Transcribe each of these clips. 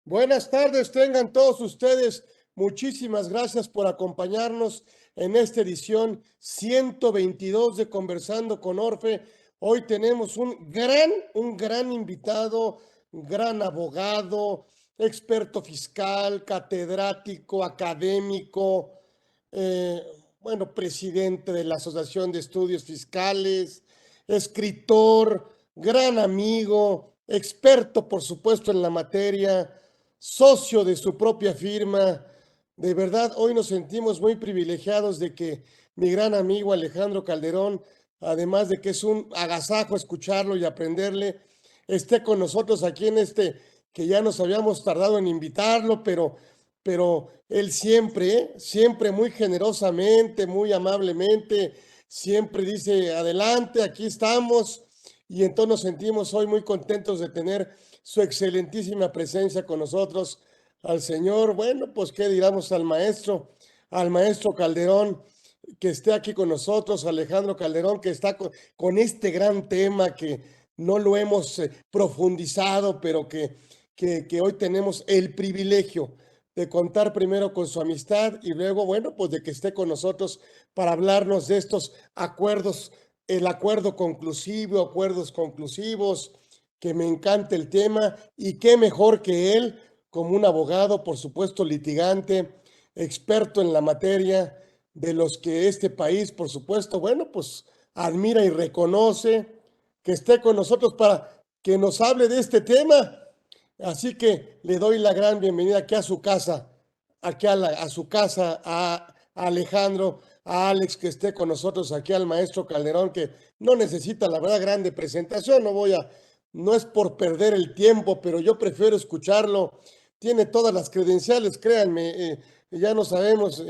Buenas tardes, tengan todos ustedes. Muchísimas gracias por acompañarnos en esta edición 122 de Conversando con Orfe. Hoy tenemos un gran invitado, gran abogado, experto fiscal, catedrático, académico, eh, presidente de la Asociación de Estudios Fiscales, escritor, gran amigo, experto, por supuesto, en la materia, socio de su propia firma. De verdad, hoy nos sentimos muy privilegiados de que mi gran amigo Alejandro Calderón, además de que es un agasajo escucharlo y aprenderle, esté con nosotros aquí en que ya nos habíamos tardado en invitarlo, pero él siempre muy generosamente, muy amablemente, siempre dice, adelante, aquí estamos. Y entonces nos sentimos hoy muy contentos de tener su excelentísima presencia con nosotros, al señor, bueno, pues qué digamos al maestro Calderón, que esté aquí con nosotros, Alejandro Calderón, que está con este gran tema que no lo hemos profundizado, pero que hoy tenemos el privilegio de contar primero con su amistad y luego, bueno, pues de que esté con nosotros para hablarnos de estos acuerdos, el acuerdo conclusivo, acuerdos conclusivos, que me encanta el tema y qué mejor que él, como un abogado, por supuesto, litigante, experto en la materia, de los que este país, por supuesto, bueno, pues admira y reconoce, que esté con nosotros para que nos hable de este tema. Así que le doy la gran bienvenida aquí a su casa, aquí a su casa, a Alejandro, a Alex, que esté con nosotros aquí, al maestro Calderón, que no necesita la verdad grande presentación, no es por perder el tiempo, pero yo prefiero escucharlo. Tiene todas las credenciales, créanme, ya no sabemos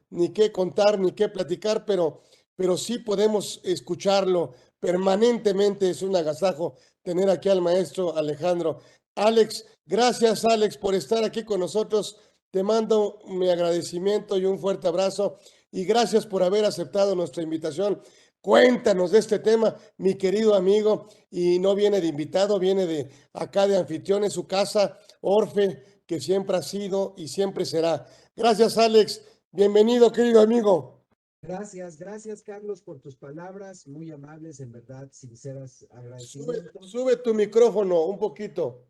ni qué contar ni qué platicar, pero sí podemos escucharlo permanentemente. Es un agasajo tener aquí al maestro Alejandro. Alex, gracias Alex por estar aquí con nosotros. Te mando mi agradecimiento y un fuerte abrazo y gracias por haber aceptado nuestra invitación. Cuéntanos de este tema, mi querido amigo, y no viene de invitado, viene de acá de anfitrión en su casa, Orfe, que siempre ha sido y siempre será. Gracias Alex, bienvenido querido amigo. Gracias Carlos por tus palabras, muy amables, en verdad, sinceras Sube, agradecimientos. sube tu micrófono un poquito.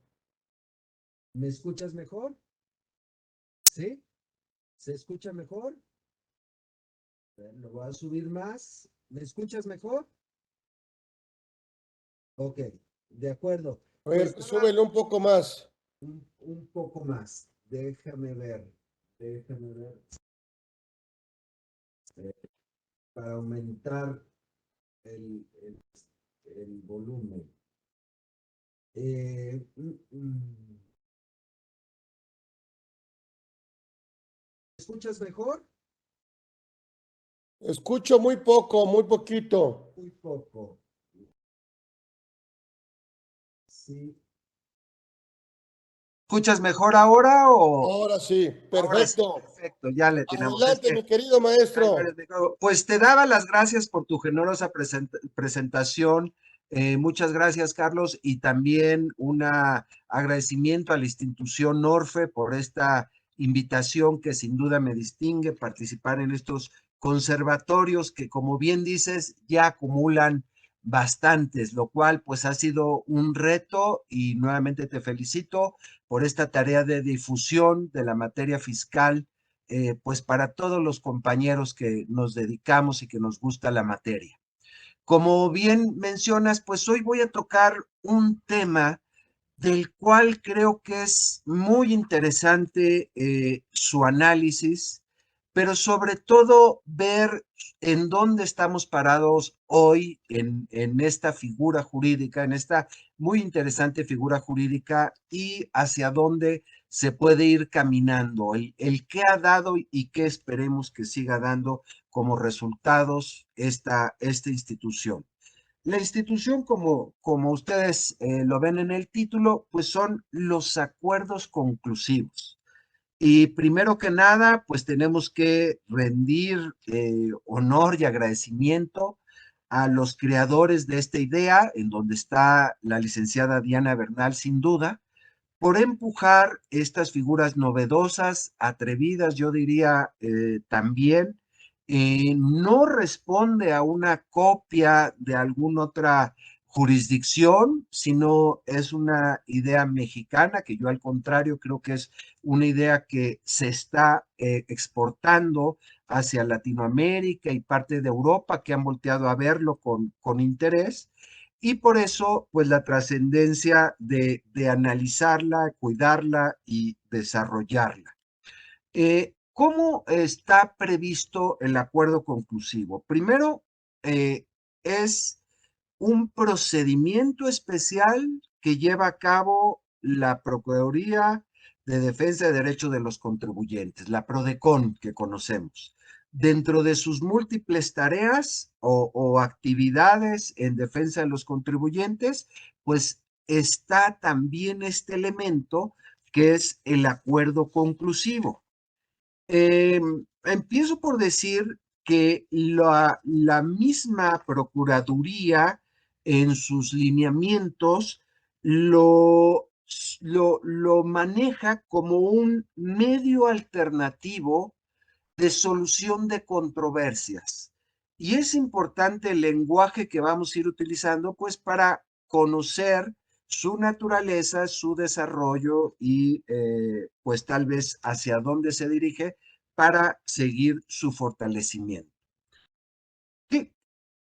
¿Me escuchas mejor? ¿Sí? ¿Se escucha mejor? A ver, lo voy a subir más. ¿Me escuchas mejor? Ok, de acuerdo. A Pues ver, daba súbele un poco más. un poco más. Déjame ver eh, para aumentar el, el, el volumen. Eh, mm, mm. ¿Me escuchas mejor? Escucho muy poco, muy poquito. Muy poco. Sí. ¿Escuchas mejor ahora o Ahora sí, ahora sí? perfecto. Perfecto, ya le tenemos. Es Adelante, que mi querido hay varios maestro. micrófonos. Pues te daba las gracias por tu generosa presentación. Muchas gracias, Carlos, y también un agradecimiento a la institución Norfe por esta invitación que sin duda me distingue participar en estos conservatorios que, como bien dices, ya acumulan bastantes, lo cual pues ha sido un reto y nuevamente te felicito por esta tarea de difusión de la materia fiscal, pues para todos los compañeros que nos dedicamos y que nos gusta la materia. Como bien mencionas, pues hoy voy a tocar un tema del cual creo que es muy interesante su análisis, pero sobre todo ver en dónde estamos parados hoy en esta figura jurídica, en esta muy interesante figura jurídica y hacia dónde se puede ir caminando, el qué ha dado y qué esperemos que siga dando como resultados esta institución. La institución, como ustedes lo ven en el título, pues son los acuerdos conclusivos. Y primero que nada, pues tenemos que rendir honor y agradecimiento a los creadores de esta idea, en donde está la licenciada Diana Bernal, sin duda, por empujar estas figuras novedosas, atrevidas, yo diría también. No responde a una copia de alguna otra jurisdicción, sino es una idea mexicana que yo al contrario creo que es una idea que se está exportando hacia Latinoamérica y parte de Europa que han volteado a verlo con interés. Y por eso, pues la trascendencia de analizarla, cuidarla y desarrollarla. ¿Cómo está previsto el acuerdo conclusivo? Primero, es un procedimiento especial que lleva a cabo la Procuraduría de Defensa de Derechos de los Contribuyentes, la PRODECON que conocemos. Dentro de sus múltiples tareas o actividades en defensa de los contribuyentes, pues está también este elemento que es el acuerdo conclusivo. Empiezo por decir que la misma Procuraduría en sus lineamientos lo maneja como un medio alternativo de solución de controversias. Y es importante el lenguaje que vamos a ir utilizando, pues para conocer su naturaleza, su desarrollo y pues tal vez hacia dónde se dirige para seguir su fortalecimiento. Sí,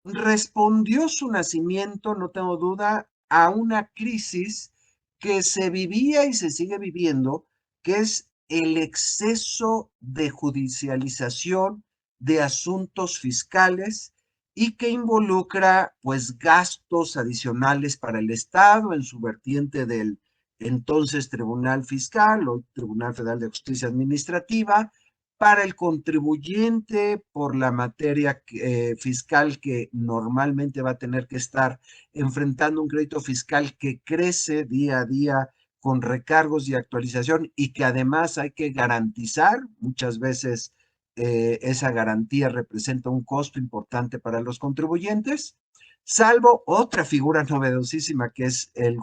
respondió su nacimiento, no tengo duda, a una crisis que se vivía y se sigue viviendo, que es el exceso de judicialización de asuntos fiscales y que involucra pues gastos adicionales para el Estado en su vertiente del entonces Tribunal Fiscal o Tribunal Federal de Justicia Administrativa, para el contribuyente por la materia fiscal que normalmente va a tener que estar enfrentando un crédito fiscal que crece día a día con recargos y actualización y que además hay que garantizar. Muchas veces esa garantía representa un costo importante para los contribuyentes, salvo otra figura novedosísima que es el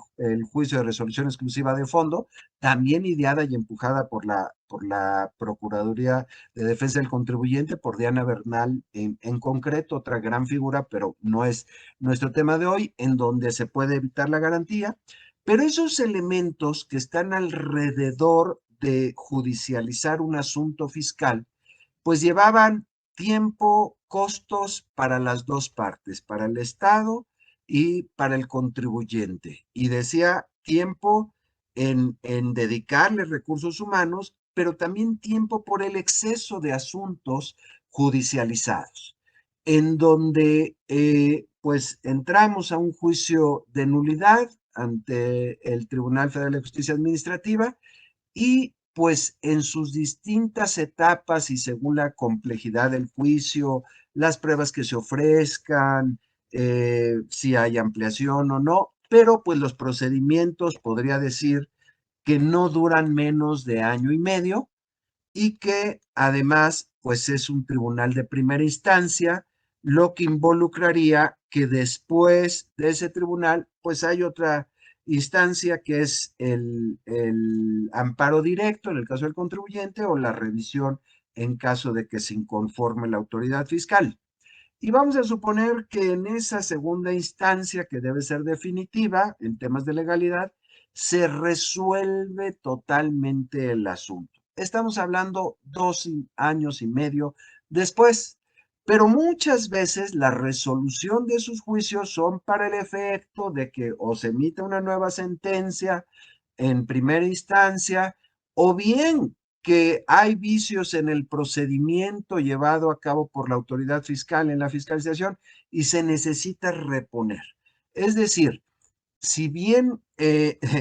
juicio de resolución exclusiva de fondo, también ideada y empujada por la Procuraduría de Defensa del Contribuyente, por Diana Bernal en concreto, otra gran figura, pero no es nuestro tema de hoy, en donde se puede evitar la garantía. Pero esos elementos que están alrededor de judicializar un asunto fiscal, pues llevaban tiempo, costos para las dos partes, para el Estado y para el contribuyente. Y decía tiempo en dedicarle recursos humanos, pero también tiempo por el exceso de asuntos judicializados, en donde pues entramos a un juicio de nulidad ante el Tribunal Federal de Justicia Administrativa y pues en sus distintas etapas y según la complejidad del juicio, las pruebas que se ofrezcan, si hay ampliación o no, pero pues los procedimientos podría decir que no duran menos de año y medio y que además pues es un tribunal de primera instancia, lo que involucraría que después de ese tribunal pues hay otra instancia que es el amparo directo en el caso del contribuyente o la revisión en caso de que se inconforme la autoridad fiscal. Y vamos a suponer que en esa segunda instancia, que debe ser definitiva en temas de legalidad, se resuelve totalmente el asunto. Estamos hablando 2 años y medio después, pero muchas veces la resolución de sus juicios son para el efecto de que o se emite una nueva sentencia en primera instancia, o bien que hay vicios en el procedimiento llevado a cabo por la autoridad fiscal en la fiscalización y se necesita reponer. Es decir, si bien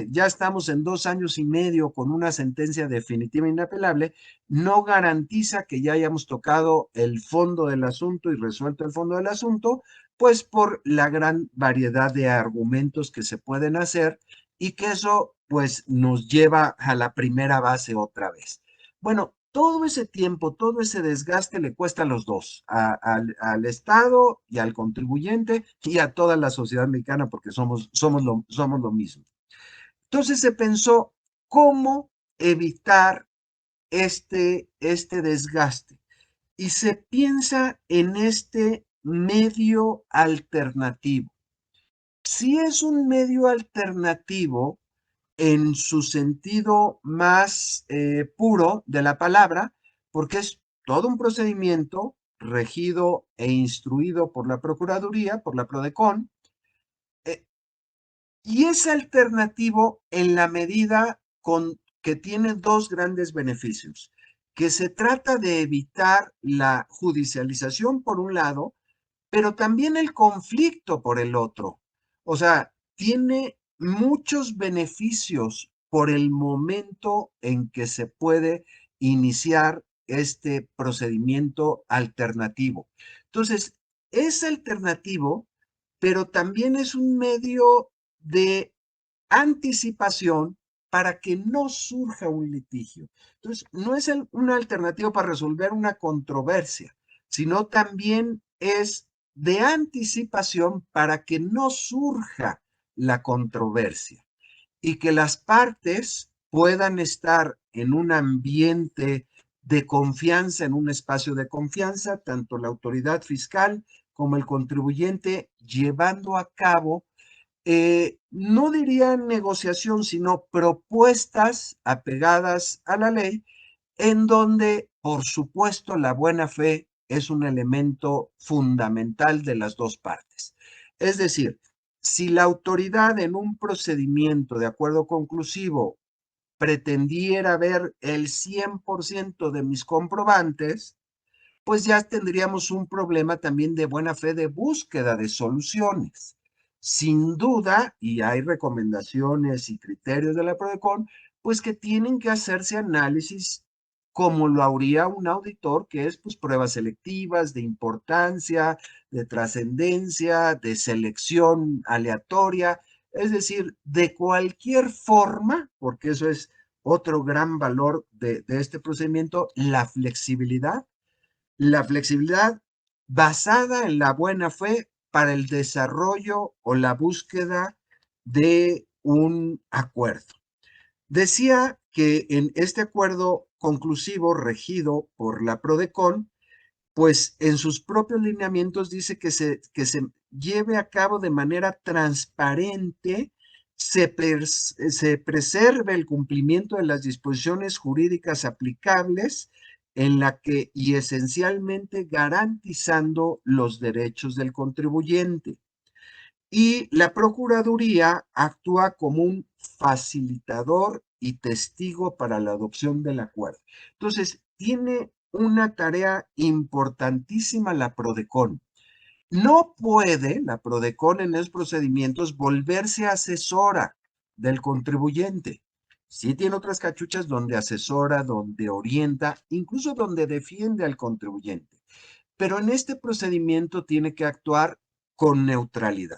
ya estamos en 2 años y medio con una sentencia definitiva e inapelable, no garantiza que ya hayamos tocado el fondo del asunto y resuelto el fondo del asunto, pues por la gran variedad de argumentos que se pueden hacer y que eso pues nos lleva a la primera base otra vez. Bueno, todo ese tiempo, todo ese desgaste le cuesta a los dos, al Estado y al contribuyente y a toda la sociedad mexicana porque somos lo mismo. Entonces se pensó cómo evitar este desgaste. Y se piensa en este medio alternativo. Si es un medio alternativo en su sentido más puro de la palabra, porque es todo un procedimiento regido e instruido por la Procuraduría, por la PRODECON, eh, y es alternativo en la medida que tiene dos grandes beneficios, que se trata de evitar la judicialización por un lado, pero también el conflicto por el otro. O sea, tiene muchos beneficios por el momento en que se puede iniciar este procedimiento alternativo. Entonces, es alternativo, pero también es un medio de anticipación para que no surja un litigio. Entonces, no es una alternativa para resolver una controversia, sino también es de anticipación para que no surja la controversia y que las partes puedan estar en un ambiente de confianza, en un espacio de confianza, tanto la autoridad fiscal como el contribuyente, llevando a cabo no diría negociación, sino propuestas apegadas a la ley, en donde, por supuesto, la buena fe es un elemento fundamental de las dos partes. Es decir, si la autoridad en un procedimiento de acuerdo conclusivo pretendiera ver el 100% de mis comprobantes, pues ya tendríamos un problema también de buena fe de búsqueda de soluciones. Sin duda, y hay recomendaciones y criterios de la PRODECON, pues que tienen que hacerse análisis como lo haría un auditor, que es pues pruebas selectivas de importancia, de trascendencia, de selección aleatoria, es decir, de cualquier forma, porque eso es otro gran valor de este procedimiento, la flexibilidad basada en la buena fe para el desarrollo o la búsqueda de un acuerdo. Decía que en este acuerdo conclusivo regido por la PRODECON, pues en sus propios lineamientos dice que se lleve a cabo de manera transparente, se preserve el cumplimiento de las disposiciones jurídicas aplicables en la que y esencialmente garantizando los derechos del contribuyente. Y la Procuraduría actúa como un facilitador y testigo para la adopción del acuerdo. Entonces, tiene una tarea importantísima la PRODECON. No puede la PRODECON en esos procedimientos volverse asesora del contribuyente. Sí tiene otras cachuchas donde asesora, donde orienta, incluso donde defiende al contribuyente. Pero en este procedimiento tiene que actuar con neutralidad.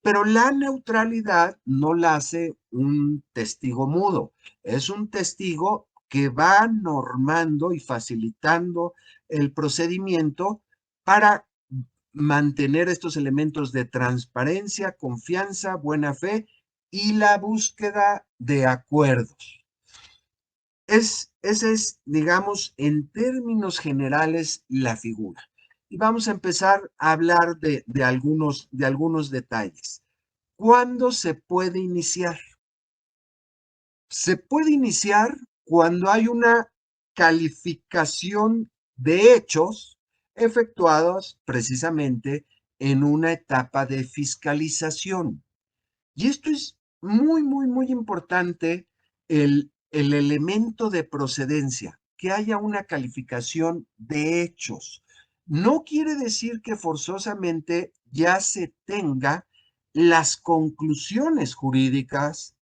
Pero la neutralidad no la hace un testigo mudo, es un testigo que va normando y facilitando el procedimiento para mantener estos elementos de transparencia, confianza, buena fe y la búsqueda de acuerdos. Esa es, digamos, en términos generales, la figura. Y vamos a empezar a hablar de algunos detalles. ¿Cuándo se puede iniciar? Se puede iniciar cuando hay una calificación de hechos efectuados precisamente en una etapa de fiscalización. Y esto es muy, muy, muy importante, el elemento de procedencia, que haya una calificación de hechos. No quiere decir que forzosamente ya se tenga las conclusiones jurídicas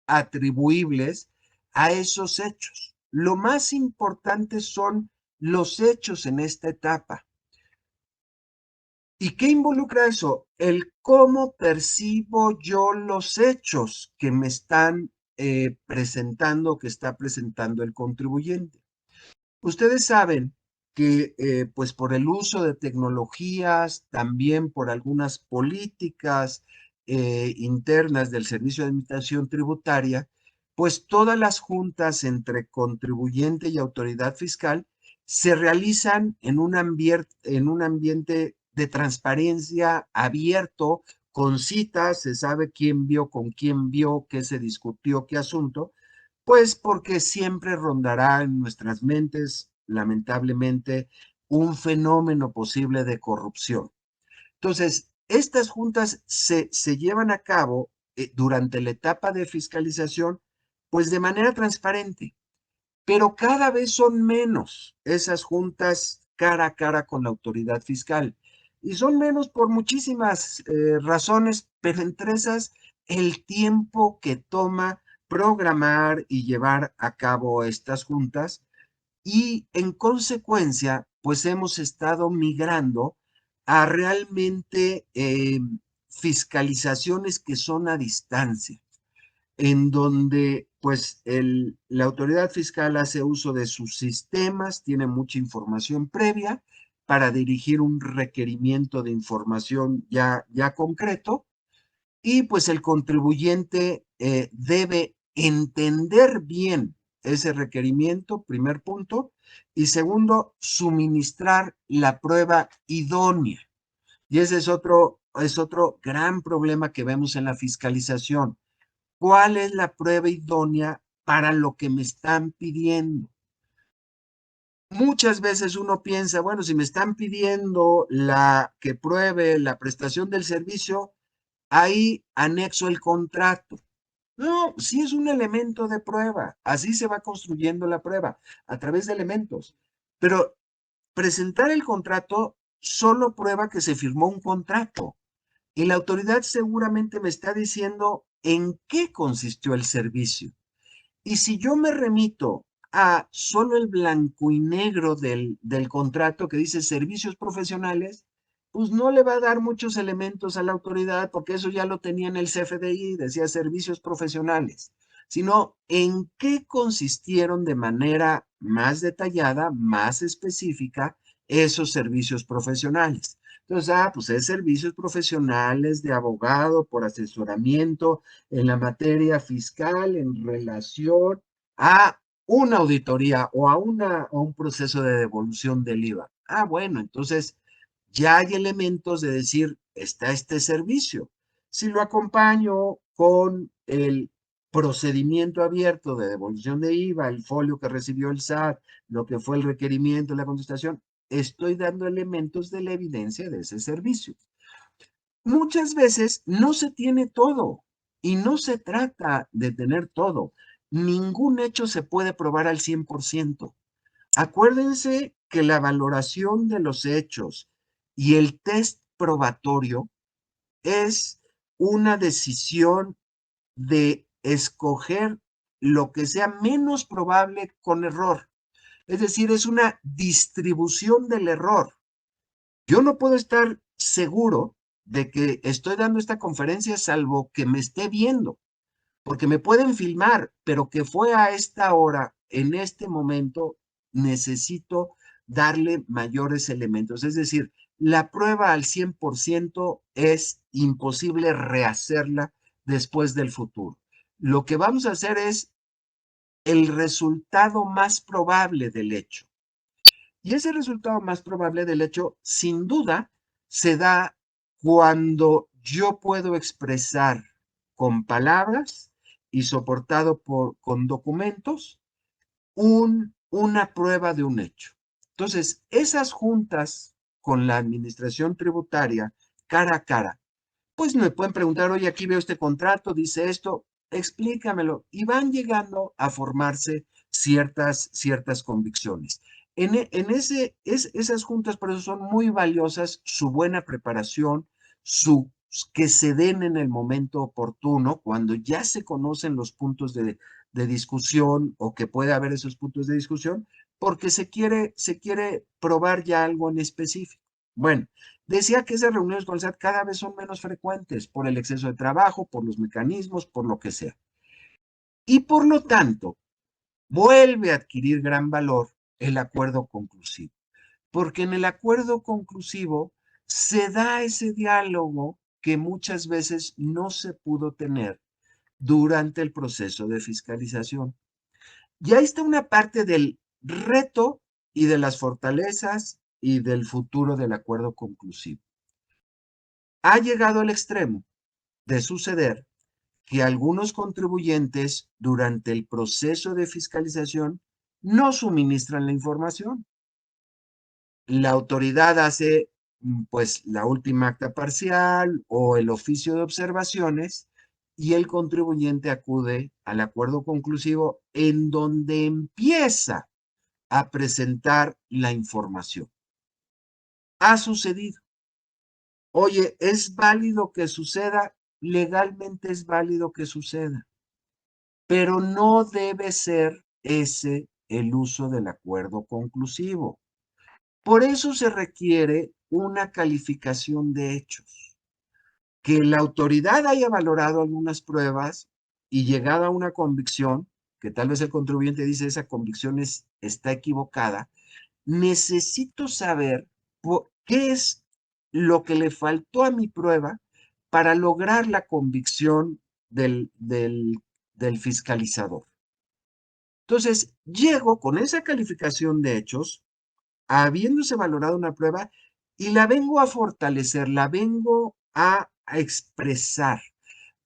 atribuibles a esos hechos. Lo más importante son los hechos en esta etapa. ¿Y qué involucra eso? El cómo percibo yo los hechos que me están presentando, que está presentando el contribuyente. Ustedes saben que pues por el uso de tecnologías, también por algunas políticas internas del Servicio de Administración Tributaria, pues todas las juntas entre contribuyente y autoridad fiscal se realizan en en un ambiente de transparencia abierto, con citas, se sabe quién vio, con quién vio, qué se discutió, qué asunto, pues porque siempre rondará en nuestras mentes, lamentablemente, un fenómeno posible de corrupción. Entonces, estas juntas se llevan a cabo durante la etapa de fiscalización, pues de manera transparente, pero cada vez son menos esas juntas cara a cara con la autoridad fiscal. Y son menos por muchísimas razones, pero entre esas, el tiempo que toma programar y llevar a cabo estas juntas y en consecuencia, pues hemos estado migrando a realmente fiscalizaciones que son a distancia, en donde pues la autoridad fiscal hace uso de sus sistemas, tiene mucha información previa para dirigir un requerimiento de información ya concreto y pues el contribuyente debe entender bien ese requerimiento, primer punto, y segundo, suministrar la prueba idónea. Y ese es otro gran problema que vemos en la fiscalización. ¿Cuál es la prueba idónea para lo que me están pidiendo? Muchas veces uno piensa, bueno, si me están pidiendo que pruebe la prestación del servicio, ahí anexo el contrato. No, sí es un elemento de prueba. Así se va construyendo la prueba, a través de elementos. Pero presentar el contrato solo prueba que se firmó un contrato. Y la autoridad seguramente me está diciendo en qué consistió el servicio. Y si yo me remito a solo el blanco y negro del contrato que dice servicios profesionales, pues no le va a dar muchos elementos a la autoridad porque eso ya lo tenía en el CFDI, decía servicios profesionales, sino en qué consistieron de manera más detallada, más específica esos servicios profesionales. Entonces, pues es servicios profesionales de abogado por asesoramiento en la materia fiscal en relación a una auditoría o a un proceso de devolución del IVA. Ah, bueno, entonces ya hay elementos de decir, está este servicio. Si lo acompaño con el procedimiento abierto de devolución de IVA, el folio que recibió el SAT, lo que fue el requerimiento, la contestación, estoy dando elementos de la evidencia de ese servicio. Muchas veces no se tiene todo y no se trata de tener todo. Ningún hecho se puede probar al 100%. Acuérdense que la valoración de los hechos y el test probatorio es una decisión de escoger lo que sea menos probable con error. Es decir, es una distribución del error. Yo no puedo estar seguro de que estoy dando esta conferencia salvo que me esté viendo, porque me pueden filmar, pero que fue a esta hora, en este momento, necesito darle mayores elementos. Es decir, la prueba al 100% es imposible rehacerla después del futuro. Lo que vamos a hacer es el resultado más probable del hecho. Y ese resultado más probable del hecho, sin duda, se da cuando yo puedo expresar con palabras y soportado con documentos una prueba de un hecho. Entonces, esas juntas con la administración tributaria, cara a cara, pues me pueden preguntar, oye, aquí veo este contrato, dice esto, explícamelo. Y van llegando a formarse ciertas convicciones. Esas juntas, por eso son muy valiosas, su buena preparación, que se den en el momento oportuno, cuando ya se conocen los puntos de discusión o que puede haber esos puntos de discusión, porque se quiere probar ya algo en específico. Bueno, decía que esas reuniones con el SAT cada vez son menos frecuentes por el exceso de trabajo, por los mecanismos, por lo que sea. Y por lo tanto, vuelve a adquirir gran valor el acuerdo conclusivo, porque en el acuerdo conclusivo se da ese diálogo que muchas veces no se pudo tener durante el proceso de fiscalización. Y ahí está una parte del reto y de las fortalezas y del futuro del acuerdo conclusivo. Ha llegado al extremo de suceder que algunos contribuyentes durante el proceso de fiscalización no suministran la información. La autoridad hace pues la última acta parcial o el oficio de observaciones y el contribuyente acude al acuerdo conclusivo en donde empieza a presentar la información. Ha sucedido. Oye, ¿es válido que suceda? Legalmente es válido que suceda, pero no debe ser ese el uso del acuerdo conclusivo. Por eso se requiere una calificación de hechos, que la autoridad haya valorado algunas pruebas y llegado a una convicción, que tal vez el contribuyente dice esa convicción está equivocada. Necesito saber qué es lo que le faltó a mi prueba para lograr la convicción del fiscalizador. Entonces, llego con esa calificación de hechos, habiéndose valorado una prueba, y la vengo a fortalecer, la vengo a expresar,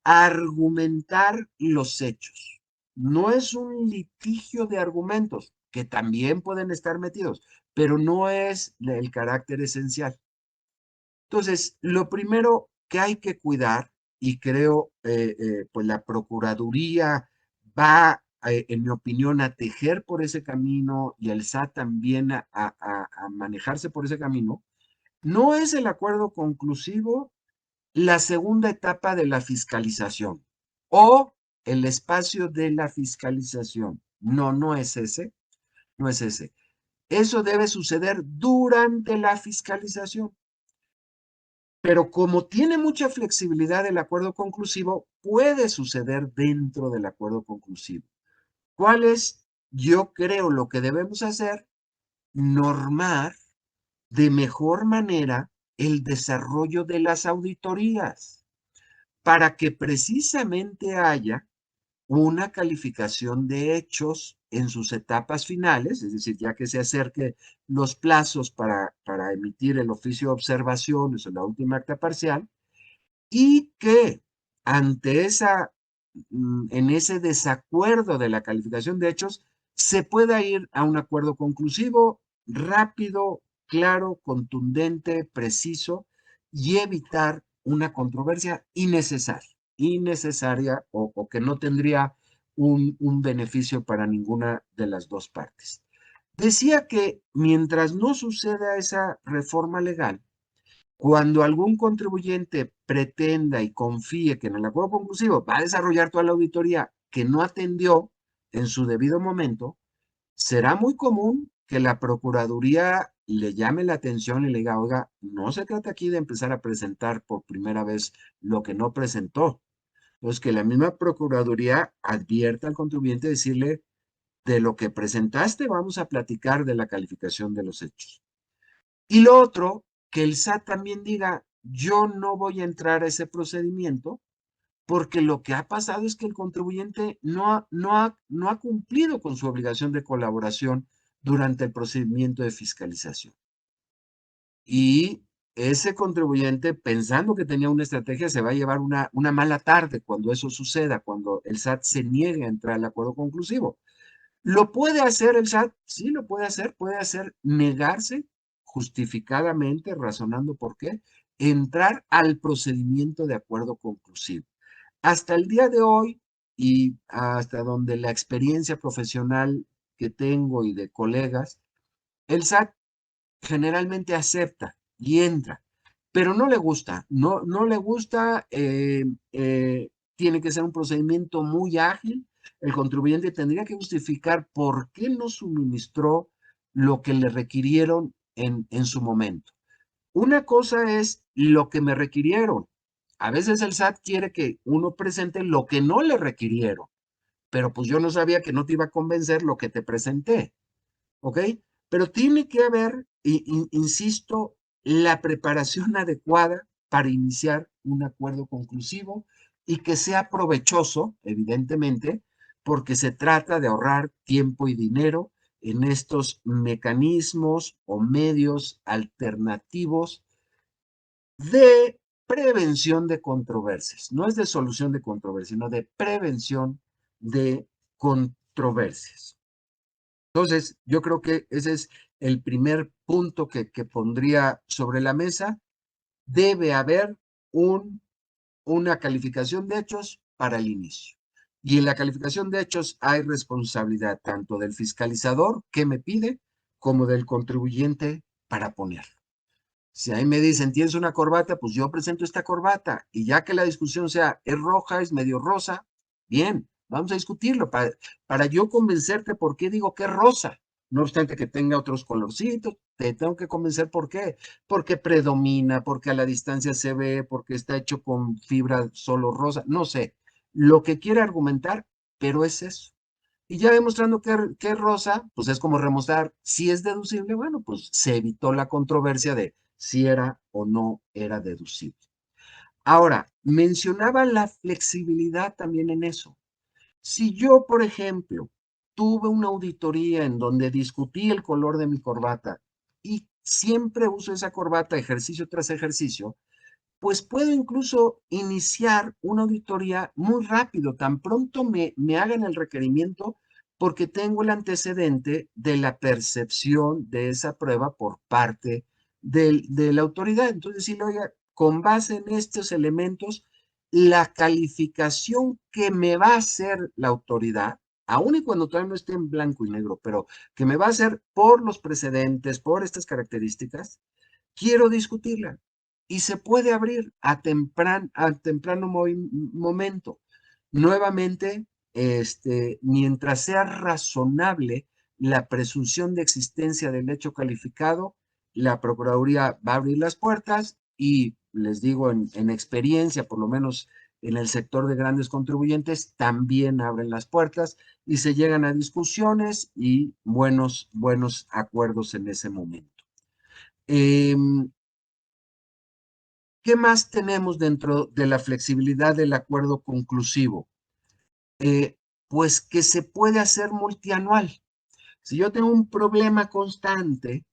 a argumentar los hechos. No es un litigio de argumentos, que también pueden estar metidos, pero no es el carácter esencial. Entonces, lo primero que hay que cuidar, y creo, pues la Procuraduría va, en mi opinión, a tejer por ese camino y el SAT también a manejarse por ese camino, no es el acuerdo conclusivo la segunda etapa de la fiscalización o el espacio de la fiscalización. No, no es ese, no es ese. Eso debe suceder durante la fiscalización. Pero como tiene mucha flexibilidad el acuerdo conclusivo, puede suceder dentro del acuerdo conclusivo. ¿Cuál es, yo creo, lo que debemos hacer? Normar de mejor manera el desarrollo de las auditorías para que precisamente haya una calificación de hechos en sus etapas finales, es decir, ya que se acerquen los plazos para emitir el oficio de observaciones o la última acta parcial, y que ante en ese desacuerdo de la calificación de hechos, se pueda ir a un acuerdo conclusivo, rápido, claro, contundente, preciso, y evitar una controversia innecesaria o que no tendría un beneficio para ninguna de las dos partes. Decía que mientras no suceda esa reforma legal, cuando algún contribuyente pretenda y confíe que en el acuerdo conclusivo va a desarrollar toda la auditoría que no atendió en su debido momento, será muy común que la Procuraduría le llame la atención y le diga, oiga, no se trata aquí de empezar a presentar por primera vez lo que no presentó. Entonces, que la misma Procuraduría advierta al contribuyente, decirle, de lo que presentaste, vamos a platicar de la calificación de los hechos. Y lo otro, que el SAT también diga, yo no voy a entrar a ese procedimiento porque lo que ha pasado es que el contribuyente no ha cumplido con su obligación de colaboración durante el procedimiento de fiscalización. Y ese contribuyente, pensando que tenía una estrategia, se va a llevar una mala tarde cuando eso suceda, cuando el SAT se niegue a entrar al acuerdo conclusivo. ¿Lo puede hacer el SAT? Sí, lo puede hacer negarse justificadamente, razonando por qué, entrar al procedimiento de acuerdo conclusivo. Hasta el día de hoy y hasta donde la experiencia profesional que tengo y de colegas, el SAT generalmente acepta y entra, pero no le gusta, no le gusta, tiene que ser un procedimiento muy ágil. El contribuyente tendría que justificar por qué no suministró lo que le requirieron en su momento. Una cosa es lo que me requirieron. A veces el SAT quiere que uno presente lo que no le requirieron, pero pues yo no sabía que no te iba a convencer lo que te presenté. ¿Ok? Pero tiene que haber, insisto, la preparación adecuada para iniciar un acuerdo conclusivo y que sea provechoso, evidentemente, porque se trata de ahorrar tiempo y dinero en estos mecanismos o medios alternativos de prevención de controversias. No es de solución de controversias, sino de prevención de controversias. Entonces, yo creo que ese es el primer punto que pondría sobre la mesa. Debe haber una calificación de hechos para el inicio. Y en la calificación de hechos hay responsabilidad tanto del fiscalizador que me pide como del contribuyente para ponerlo. Si ahí me dicen, tienes una corbata, pues yo presento esta corbata. Y ya que la discusión sea, es roja, es medio rosa, bien, vamos a discutirlo para yo convencerte por qué digo que es rosa. No obstante que tenga otros colorcitos, te tengo que convencer por qué. Porque predomina, porque a la distancia se ve, porque está hecho con fibra solo rosa, no sé. Lo que quiere argumentar, pero es eso. Y ya demostrando que es rosa, pues es como demostrar si es deducible, bueno, pues se evitó la controversia de si era o no era deducible. Ahora, mencionaba la flexibilidad también en eso. Si yo, por ejemplo, tuve una auditoría en donde discutí el color de mi corbata y siempre uso esa corbata ejercicio tras ejercicio, pues puedo incluso iniciar una auditoría muy rápido, tan pronto me hagan el requerimiento, porque tengo el antecedente de la percepción de esa prueba por parte de la autoridad. Entonces, si oiga, con base en estos elementos, la calificación que me va a hacer la autoridad, aun y cuando todavía no esté en blanco y negro, pero que me va a hacer por los precedentes, por estas características, quiero discutirla y se puede abrir a temprano momento. Nuevamente, mientras sea razonable la presunción de existencia del hecho calificado, la Procuraduría va a abrir las puertas y les digo en experiencia, por lo menos en el sector de grandes contribuyentes, también abren las puertas y se llegan a discusiones y buenos acuerdos en ese momento. ¿Qué más tenemos dentro de la flexibilidad del acuerdo conclusivo? Eh, pues que se puede hacer multianual. Si yo tengo un problema constante,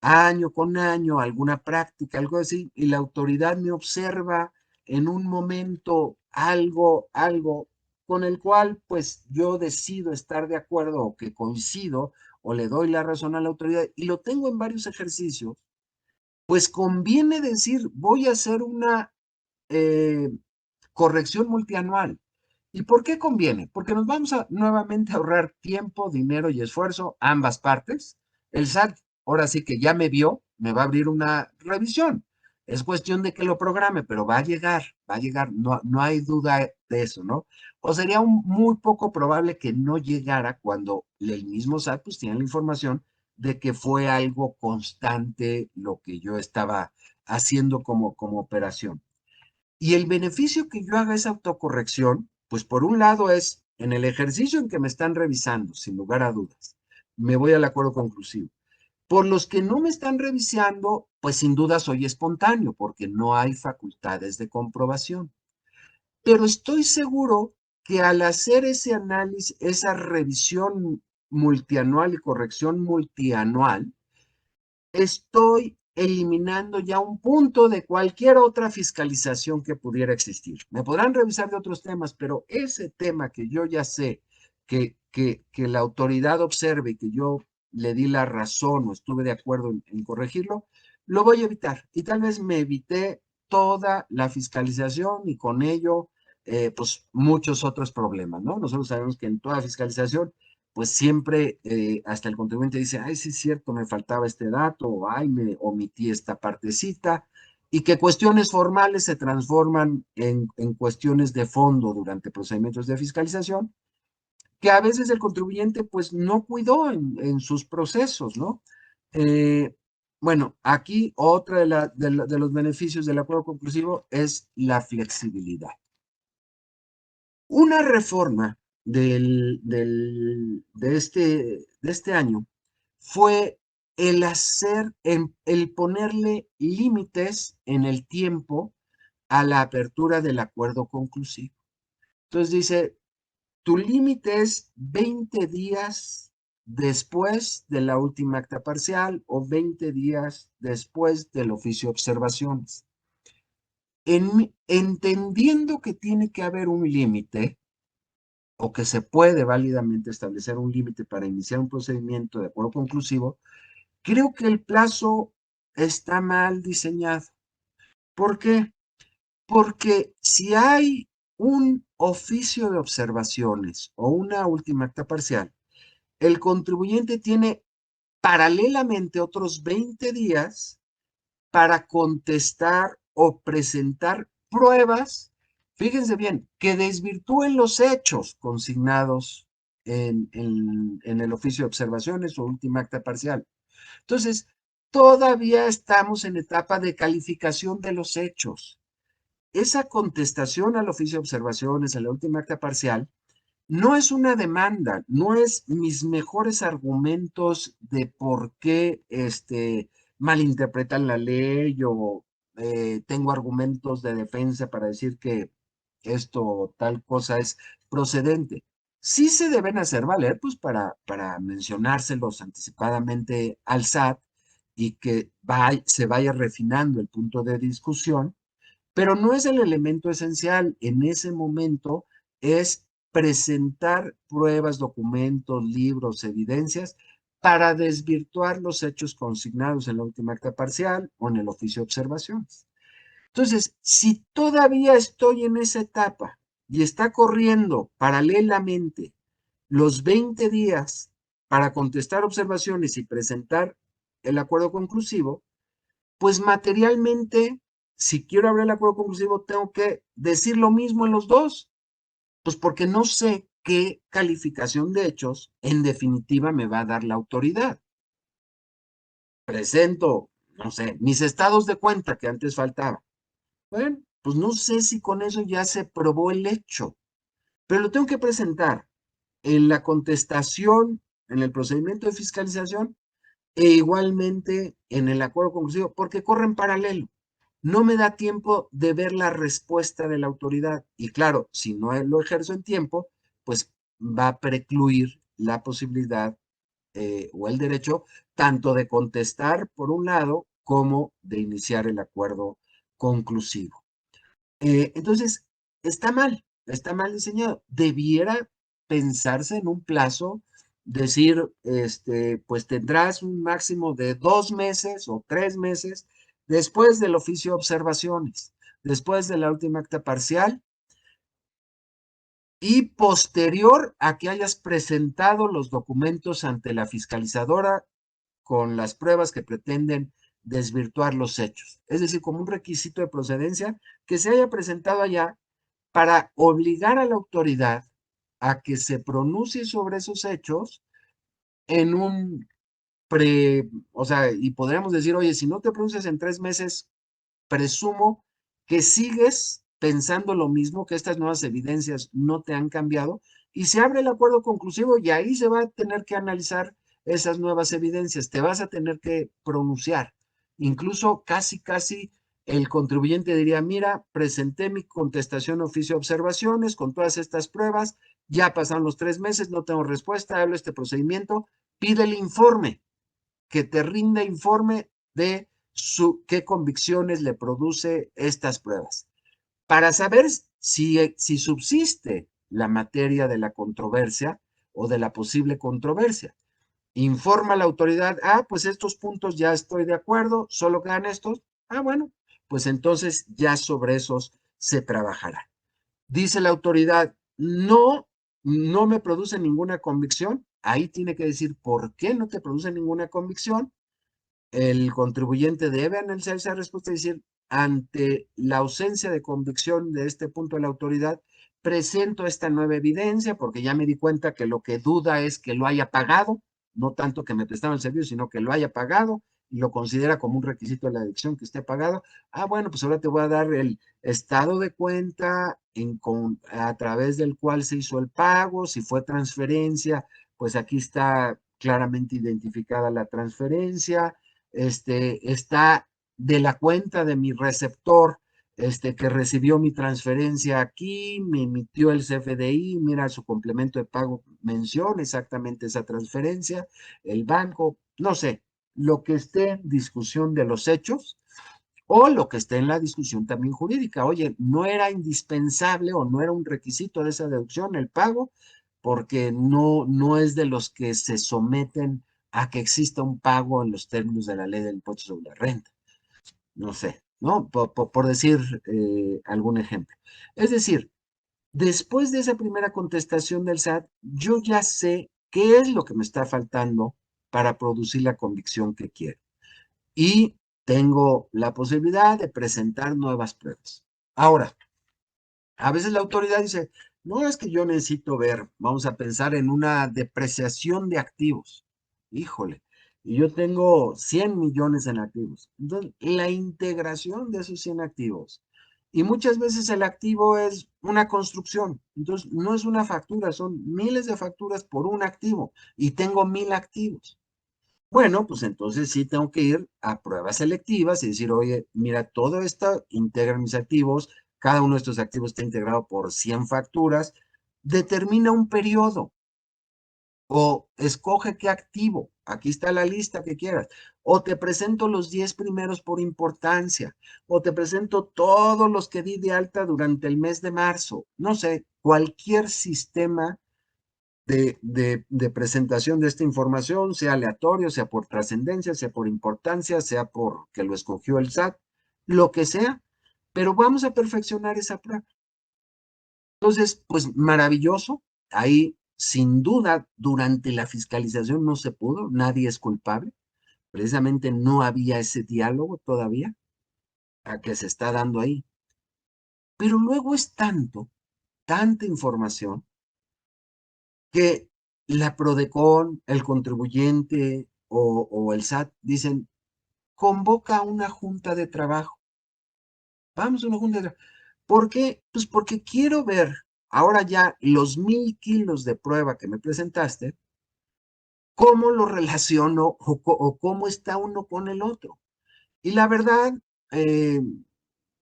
año con año, alguna práctica, algo así, y la autoridad me observa en un momento algo con el cual pues yo decido estar de acuerdo o que coincido o le doy la razón a la autoridad y lo tengo en varios ejercicios, pues conviene decir, voy a hacer una eh, corrección multianual. ¿Y por qué conviene? Porque nos vamos a nuevamente ahorrar tiempo, dinero y esfuerzo, ambas partes. El SAT, ahora sí que ya me vio, me va a abrir una revisión. Es cuestión de que lo programe, pero va a llegar, no hay duda de eso, ¿no? O sería muy poco probable que no llegara cuando el mismo SAT pues tiene la información de que fue algo constante lo que yo estaba haciendo como operación. Y el beneficio que yo haga esa autocorrección, pues por un lado es en el ejercicio en que me están revisando, sin lugar a dudas, me voy al acuerdo conclusivo. Por los que no me están revisando, pues sin duda soy espontáneo, porque no hay facultades de comprobación. Pero estoy seguro que al hacer ese análisis, esa revisión multianual y corrección multianual, estoy eliminando ya un punto de cualquier otra fiscalización que pudiera existir. Me podrán revisar de otros temas, pero ese tema que yo ya sé que la autoridad observe y que yo le di la razón o estuve de acuerdo en corregirlo, lo voy a evitar. Y tal vez me evité toda la fiscalización y con ello, pues muchos otros problemas, ¿no? Nosotros sabemos que en toda fiscalización pues siempre hasta el contribuyente dice, ay, sí es cierto, me faltaba este dato, o ay, me omití esta partecita, y que cuestiones formales se transforman en cuestiones de fondo durante procedimientos de fiscalización, que a veces el contribuyente pues no cuidó en sus procesos, ¿no? Eh, bueno, aquí otra de los beneficios del acuerdo conclusivo es la flexibilidad. Una reforma de este año fue el ponerle límites en el tiempo a la apertura del acuerdo conclusivo. Entonces dice, tu límite es 20 días después de la última acta parcial o 20 días después del oficio de observaciones. Entendiendo que tiene que haber un límite, o que se puede válidamente establecer un límite para iniciar un procedimiento de acuerdo conclusivo, creo que el plazo está mal diseñado. ¿Por qué? Porque si hay un oficio de observaciones o una última acta parcial, el contribuyente tiene paralelamente otros 20 días para contestar o presentar pruebas, fíjense bien, que desvirtúen los hechos consignados en el oficio de observaciones o última acta parcial. Entonces, todavía estamos en etapa de calificación de los hechos. Esa contestación al oficio de observaciones, a la última acta parcial, no es una demanda, no es mis mejores argumentos de por qué malinterpretan la ley o tengo argumentos de defensa para decir que esto o tal cosa es procedente. Sí se deben hacer valer, pues para mencionárselos anticipadamente al SAT y que se vaya refinando el punto de discusión, pero no es el elemento esencial. En ese momento es presentar pruebas, documentos, libros, evidencias para desvirtuar los hechos consignados en la última acta parcial o en el oficio de observaciones. Entonces, si todavía estoy en esa etapa y está corriendo paralelamente los 20 días para contestar observaciones y presentar el acuerdo conclusivo, pues materialmente, si quiero abrir el acuerdo conclusivo, tengo que decir lo mismo en los dos, pues porque no sé qué calificación de hechos en definitiva me va a dar la autoridad. Presento, no sé, mis estados de cuenta que antes faltaba. Bueno, pues no sé si con eso ya se probó el hecho, pero lo tengo que presentar en la contestación, en el procedimiento de fiscalización e igualmente en el acuerdo conclusivo, porque corren paralelo. No me da tiempo de ver la respuesta de la autoridad. Y claro, si no lo ejerzo en tiempo, pues va a precluir la posibilidad o el derecho tanto de contestar por un lado como de iniciar el acuerdo conclusivo. Entonces, está mal diseñado. Debiera pensarse en un plazo, decir, pues tendrás un máximo de 2 meses o 3 meses después del oficio de observaciones, después de la última acta parcial y posterior a que hayas presentado los documentos ante la fiscalizadora con las pruebas que pretenden desvirtuar los hechos. Es decir, como un requisito de procedencia que se haya presentado allá para obligar a la autoridad a que se pronuncie sobre esos hechos en un o sea, y podríamos decir, oye, si no te pronuncias en 3 meses, presumo que sigues pensando lo mismo, que estas nuevas evidencias no te han cambiado, y se abre el acuerdo conclusivo y ahí se va a tener que analizar esas nuevas evidencias, te vas a tener que pronunciar. Incluso casi el contribuyente diría, mira, presenté mi contestación a oficio de observaciones con todas estas pruebas, ya pasaron los 3 meses, no tengo respuesta, hablo este procedimiento, pide el informe, que te rinda informe de qué convicciones le produce estas pruebas, para saber si subsiste la materia de la controversia o de la posible controversia. Informa a la autoridad, pues estos puntos ya estoy de acuerdo, solo quedan estos. Bueno, pues entonces ya sobre esos se trabajará. Dice la autoridad, no, no me produce ninguna convicción. Ahí tiene que decir por qué no te produce ninguna convicción. El contribuyente debe analizar esa respuesta y decir, ante la ausencia de convicción de este punto de la autoridad, presento esta nueva evidencia porque ya me di cuenta que lo que duda es que lo haya pagado, no tanto que me prestaron el servicio, sino que lo haya pagado y lo considera como un requisito de la adicción que esté pagado. Bueno, pues ahora te voy a dar el estado de cuenta a través del cual se hizo el pago, si fue transferencia, pues aquí está claramente identificada la transferencia, está de la cuenta de mi receptor que recibió mi transferencia aquí, me emitió el CFDI, mira su complemento de pago, menciona exactamente esa transferencia, el banco, no sé, lo que esté en discusión de los hechos o lo que esté en la discusión también jurídica. Oye, no era indispensable o no era un requisito de esa deducción el pago, porque no es de los que se someten a que exista un pago en los términos de la ley del impuesto sobre la renta. No sé, ¿no? Por decir algún ejemplo. Es decir, después de esa primera contestación del SAT, yo ya sé qué es lo que me está faltando para producir la convicción que quiero. Y tengo la posibilidad de presentar nuevas pruebas. Ahora, a veces la autoridad dice, no es que yo necesito ver, vamos a pensar en una depreciación de activos. Híjole, y yo tengo 100 millones en activos. Entonces, la integración de esos 100 activos. Y muchas veces el activo es una construcción. Entonces, no es una factura, son miles de facturas por un activo. Y tengo 1000 activos. Bueno, pues entonces sí tengo que ir a pruebas selectivas y decir, oye, mira, todo esto integra mis activos, cada uno de estos activos está integrado por 100 facturas, determina un periodo o escoge qué activo, aquí está la lista que quieras, o te presento los 10 primeros por importancia, o te presento todos los que di de alta durante el mes de marzo, no sé, cualquier sistema de presentación de esta información, sea aleatorio, sea por trascendencia, sea por importancia, sea porque lo escogió el SAT, lo que sea, pero vamos a perfeccionar esa prueba. Entonces, pues maravilloso, ahí sin duda durante la fiscalización no se pudo, nadie es culpable, precisamente no había ese diálogo todavía a que se está dando ahí. Pero luego es tanta información, que la PRODECON, el contribuyente o el SAT dicen, convoca una junta de trabajo. Vamos a una junta de trabajo. ¿Por qué? Pues porque quiero ver ahora ya los 1000 kilos de prueba que me presentaste, cómo lo relaciono o cómo está uno con el otro. Y la verdad, eh,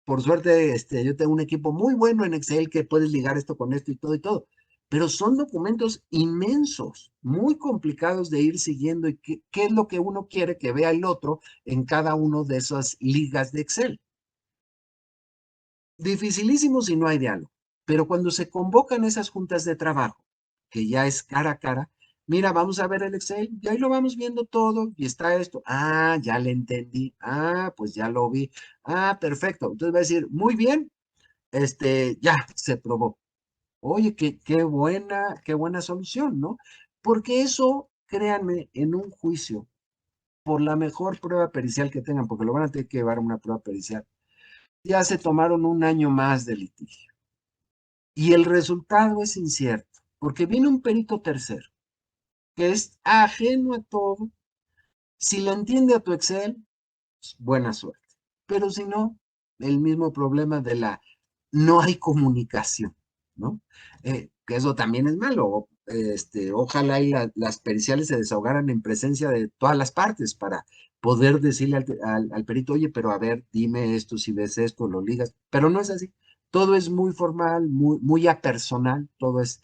por suerte, yo tengo un equipo muy bueno en Excel que puedes ligar esto con esto y todo y todo. Pero son documentos inmensos, muy complicados de ir siguiendo y qué es lo que uno quiere que vea el otro en cada uno de esas ligas de Excel. Dificilísimo si no hay diálogo. Pero cuando se convocan esas juntas de trabajo, que ya es cara a cara, mira, vamos a ver el Excel, y ahí lo vamos viendo todo, y está esto, ah, ya le entendí, ah, pues ya lo vi, ah, perfecto. Entonces va a decir, muy bien, ya se probó. Oye, qué buena solución, ¿no? Porque eso, créanme, en un juicio, por la mejor prueba pericial que tengan, porque lo van a tener que llevar a una prueba pericial, ya se tomaron un año más de litigio. Y el resultado es incierto, porque viene un perito tercero, que es ajeno a todo. Si le entiende a tu Excel, pues, buena suerte. Pero si no, el mismo problema de no hay comunicación, ¿no? Que eso también es malo. Ojalá y las periciales se desahogaran en presencia de todas las partes para poder decirle al perito, oye, pero a ver, dime esto, si ves esto, lo ligas. Pero no es así. Todo es muy formal, muy apersonal, todo es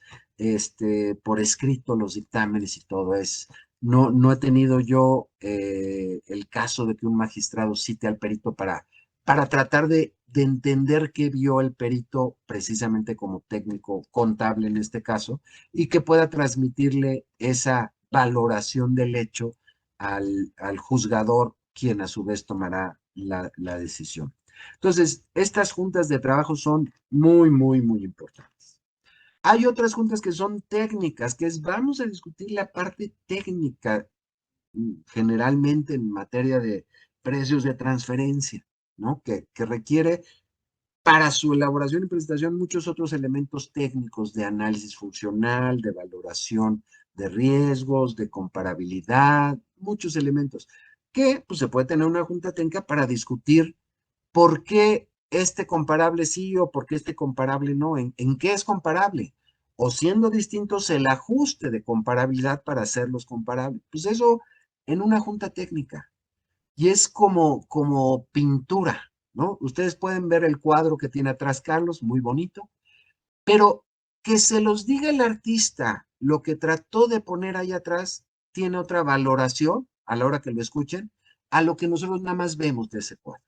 por escrito, los dictámenes y todo es. No he tenido yo el caso de que un magistrado cite al perito para tratar de entender qué vio el perito precisamente como técnico contable en este caso y que pueda transmitirle esa valoración del hecho al juzgador, quien a su vez tomará la decisión. Entonces, estas juntas de trabajo son muy importantes. Hay otras juntas que son técnicas, que es vamos a discutir la parte técnica, generalmente en materia de precios de transferencia, ¿no? Que requiere para su elaboración y presentación muchos otros elementos técnicos de análisis funcional, de valoración de riesgos, de comparabilidad, muchos elementos que pues, se puede tener una junta técnica para discutir por qué este comparable sí o por qué este comparable no, en qué es comparable, o siendo distintos el ajuste de comparabilidad para hacerlos comparables. Pues eso en una junta técnica. Y es como pintura. ¿no? Ustedes pueden ver el cuadro que tiene atrás Carlos, muy bonito, pero que se los diga el artista lo que trató de poner ahí atrás tiene otra valoración a la hora que lo escuchen a lo que nosotros nada más vemos de ese cuadro.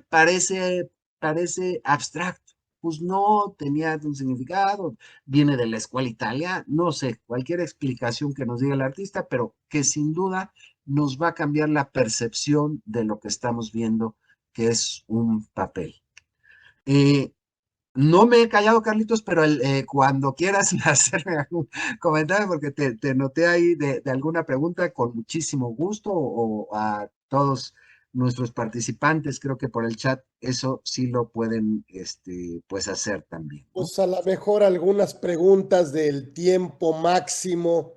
Parece abstracto. Pues no tenía un significado, viene de la escuela italiana, no sé, cualquier explicación que nos diga el artista, pero que sin duda nos va a cambiar la percepción de lo que estamos viendo, que es un papel. Eh, no me he callado, Carlitos, pero cuando quieras hacerme algún comentario, porque te noté ahí de alguna pregunta, con muchísimo gusto, o a todos nuestros participantes, creo que por el chat, eso sí lo pueden, pues hacer también, ¿no? Pues a lo mejor algunas preguntas del tiempo máximo.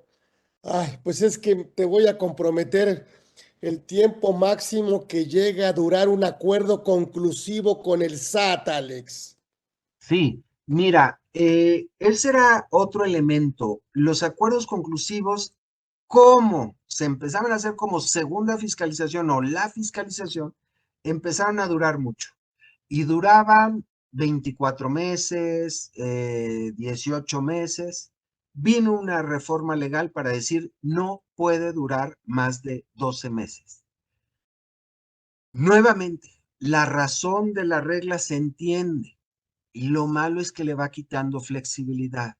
Ay, pues es que te voy a comprometer el tiempo máximo que llega a durar un acuerdo conclusivo con el SAT, Alex. Sí, mira, ese era otro elemento. Los acuerdos conclusivos, ¿cómo se empezaban a hacer como segunda fiscalización o la fiscalización? Empezaron a durar mucho y duraban 24 meses, 18 meses. Vino una reforma legal para decir no puede durar más de 12 meses. Nuevamente, la razón de la regla se entiende y lo malo es que le va quitando flexibilidad.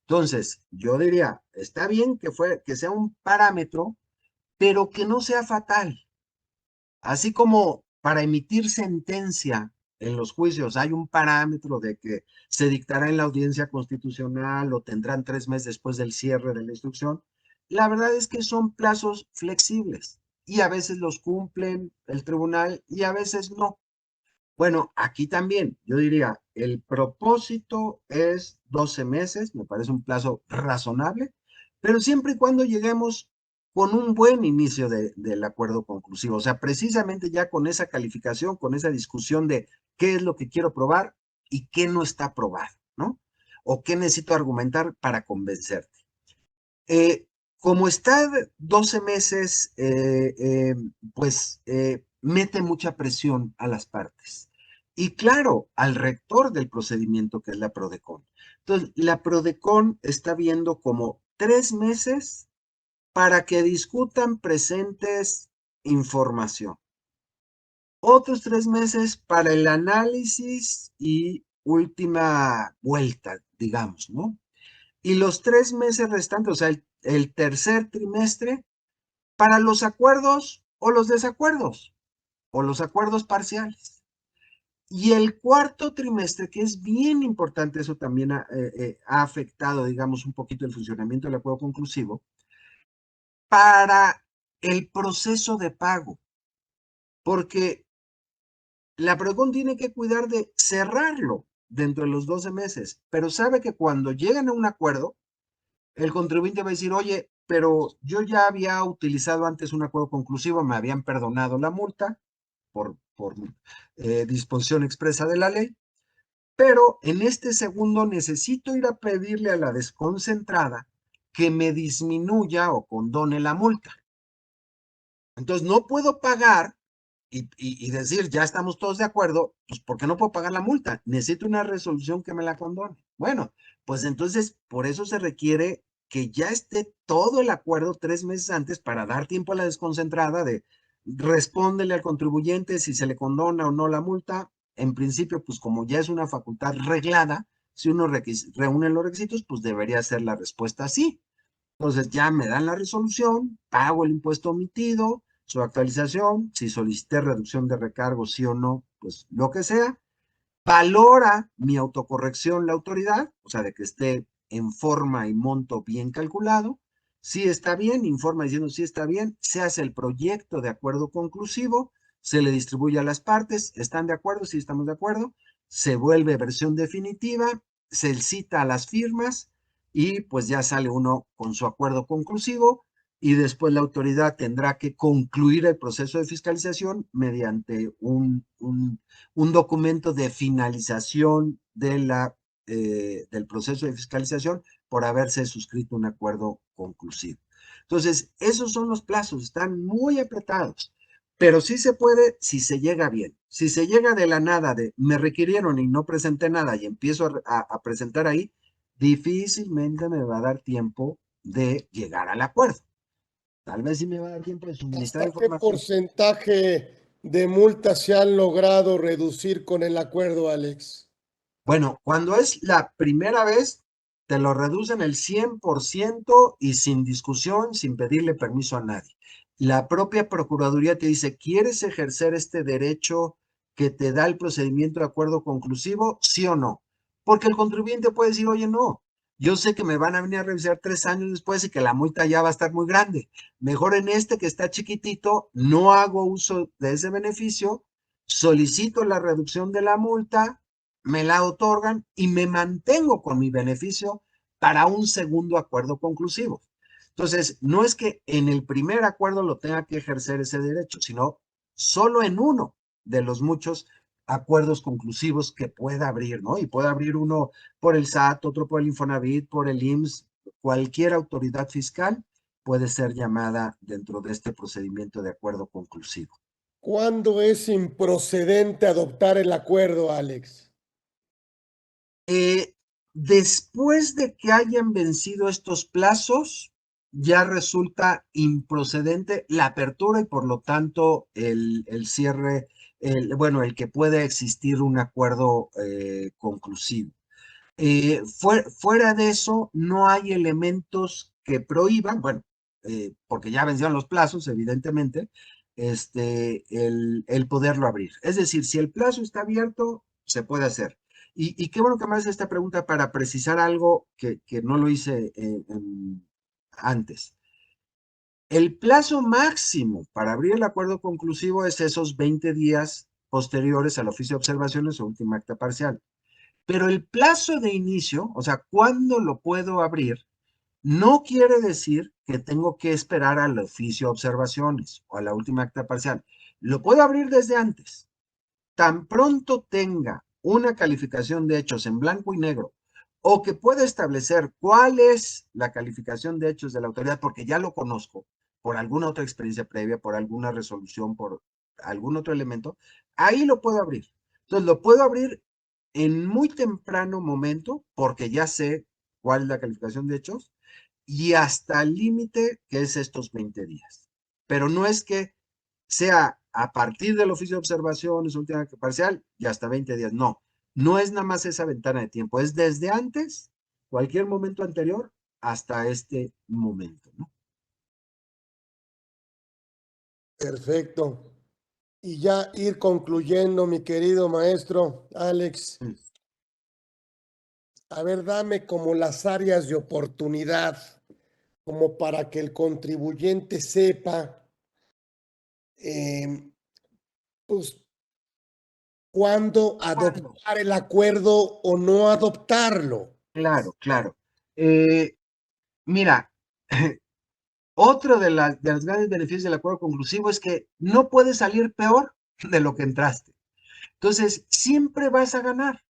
Entonces, yo diría, está bien que sea un parámetro, pero que no sea fatal. Así como para emitir sentencia en los juicios hay un parámetro de que se dictará en la audiencia constitucional o tendrán 3 meses después del cierre de la instrucción, la verdad es que son plazos flexibles y a veces los cumplen el tribunal y a veces no. Bueno, aquí también, yo diría, el propósito es 12 meses, me parece un plazo razonable, pero siempre y cuando lleguemos con un buen inicio del acuerdo conclusivo, o sea, precisamente ya con esa calificación, con esa discusión de qué es lo que quiero probar y qué no está probado, ¿no? O qué necesito argumentar para convencerte. Como está 12 meses, pues mete mucha presión a las partes. Y claro, al rector del procedimiento, que es la PRODECON. Entonces, la PRODECON está viendo como 3 meses para que discutan presentes información. Otros 3 meses para el análisis y última vuelta, digamos, ¿no? Y los 3 meses restantes, o sea, el tercer trimestre, para los acuerdos o los desacuerdos, o los acuerdos parciales. Y el cuarto trimestre, que es bien importante, eso también ha afectado, digamos, un poquito el funcionamiento del acuerdo conclusivo, para el proceso de pago, porque la PROCON tiene que cuidar de cerrarlo dentro de los 12 meses, pero sabe que cuando llegan a un acuerdo, el contribuyente va a decir, oye, pero yo ya había utilizado antes un acuerdo conclusivo, me habían perdonado la multa por disposición expresa de la ley, pero en este segundo necesito ir a pedirle a la desconcentrada que me disminuya o condone la multa. Entonces no puedo pagar y decir, ya estamos todos de acuerdo, pues porque no puedo pagar la multa, necesito una resolución que me la condone. Bueno, pues entonces por eso se requiere que ya esté todo el acuerdo 3 meses antes para dar tiempo a la desconcentrada de respóndele al contribuyente si se le condona o no la multa. En principio, pues como ya es una facultad reglada, si uno reúne los requisitos, pues debería ser la respuesta sí. Entonces ya me dan la resolución, pago el impuesto omitido, su actualización, si solicité reducción de recargo, sí o no, pues lo que sea. Valora mi autocorrección la autoridad, o sea, de que esté en forma y monto bien calculado. Si está bien, informa diciendo si está bien, se hace el proyecto de acuerdo conclusivo, se le distribuye a las partes, están de acuerdo, sí estamos de acuerdo, se vuelve versión definitiva, se cita a las firmas y pues ya sale uno con su acuerdo conclusivo y después la autoridad tendrá que concluir el proceso de fiscalización mediante un documento de finalización del proceso de fiscalización por haberse suscrito un acuerdo conclusivo. Entonces, esos son los plazos, están muy apretados. pero sí se puede si se llega bien. Si se llega de la nada, de me requirieron y no presenté nada y empiezo a presentar ahí, difícilmente me va a dar tiempo de llegar al acuerdo. Tal vez sí me va a dar tiempo de suministrar ¿Hasta qué información. porcentaje de multas se han logrado reducir con el acuerdo, Alex? Bueno, cuando es la primera vez, te lo reducen el 100% y sin discusión, sin pedirle permiso a nadie. La propia Procuraduría te dice, ¿quieres ejercer este derecho que te da el procedimiento de acuerdo conclusivo? ¿Sí o no? Porque el contribuyente puede decir, oye, no, yo sé que me van a venir a revisar 3 años después y que la multa ya va a estar muy grande. Mejor en este que está chiquitito, no hago uso de ese beneficio, solicito la reducción de la multa, me la otorgan y me mantengo con mi beneficio para un segundo acuerdo conclusivo. Entonces, no es que en el primer acuerdo lo tenga que ejercer ese derecho, sino solo en uno de los muchos acuerdos conclusivos que pueda abrir, ¿no? Y puede abrir uno por el SAT, otro por el Infonavit, por el IMSS, cualquier autoridad fiscal puede ser llamada dentro de este procedimiento de acuerdo conclusivo. ¿Cuándo es improcedente adoptar el acuerdo, Alex? Eh, Después de que hayan vencido estos plazos, ya resulta improcedente la apertura y por lo tanto el cierre, bueno, el que pueda existir un acuerdo conclusivo. Fuera de eso, no hay elementos que prohíban, bueno, porque ya vencieron los plazos, evidentemente, el poderlo abrir. Es decir, si el plazo está abierto, se puede hacer. Y qué bueno que me haces esta pregunta para precisar algo que no lo hice antes. El plazo máximo para abrir el acuerdo conclusivo es esos 20 días posteriores al oficio de observaciones o última acta parcial. Pero el plazo de inicio, o sea, ¿cuándo lo puedo abrir? No quiere decir que tengo que esperar al oficio de observaciones o a la última acta parcial. Lo puedo abrir desde antes. Tan pronto tenga una calificación de hechos en blanco y negro o que pueda establecer cuál es la calificación de hechos de la autoridad, porque ya lo conozco por alguna otra experiencia previa, por alguna resolución, por algún otro elemento, ahí lo puedo abrir. Entonces, lo puedo abrir en muy temprano momento, porque ya sé cuál es la calificación de hechos, y hasta el límite que es estos 20 días. Pero no es que sea a partir del oficio de observaciones, última parcial, y hasta 20 días. No, no es nada más esa ventana de tiempo, es desde antes, cualquier momento anterior, hasta este momento, ¿no? Perfecto. Y ya ir concluyendo, mi querido maestro Alex, a ver, dame como las áreas de oportunidad, como para que el contribuyente sepa, eh, pues, cuándo ¿Cuándo? adoptar el acuerdo o no adoptarlo. Claro, claro. Eh, Mira, otro de los grandes beneficios del acuerdo conclusivo es que no puedes salir peor de lo que entraste. Entonces, siempre vas a ganar.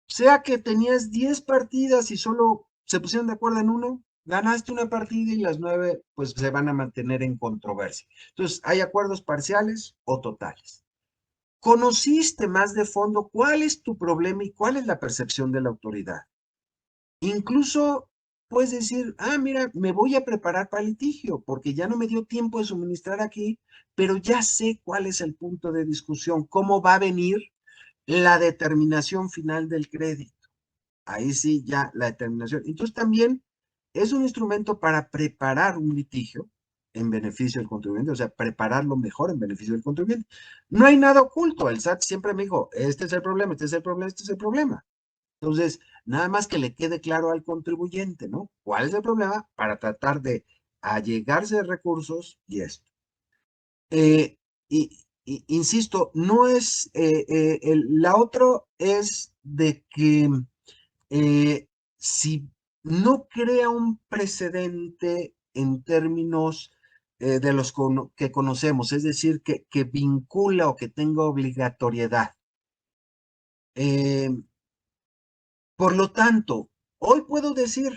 Sea que tenías 10 partidas y solo se pusieron de acuerdo en uno, ganaste una partida y las 9 pues se van a mantener en controversia. Entonces, hay acuerdos parciales o totales. Conociste más de fondo cuál es tu problema y cuál es la percepción de la autoridad. Incluso puedes decir, ah, mira, me voy a preparar para el litigio porque ya no me dio tiempo de suministrar aquí, pero ya sé cuál es el punto de discusión, cómo va a venir la determinación final del crédito. Ahí sí ya la determinación. Entonces también es un instrumento para preparar un litigio en beneficio del contribuyente, o sea, prepararlo mejor en beneficio del contribuyente. No hay nada oculto. El SAT siempre me dijo, este es el problema, este es el problema, este es el problema. Entonces, nada más que le quede claro al contribuyente, ¿no? ¿Cuál es el problema? Para tratar de allegarse de recursos y esto. Eh, Insisto, no es, la otra es de que si no crea un precedente en términos de los que conocemos, es decir, que vincula o que tenga obligatoriedad. Eh, por lo tanto, hoy puedo decir,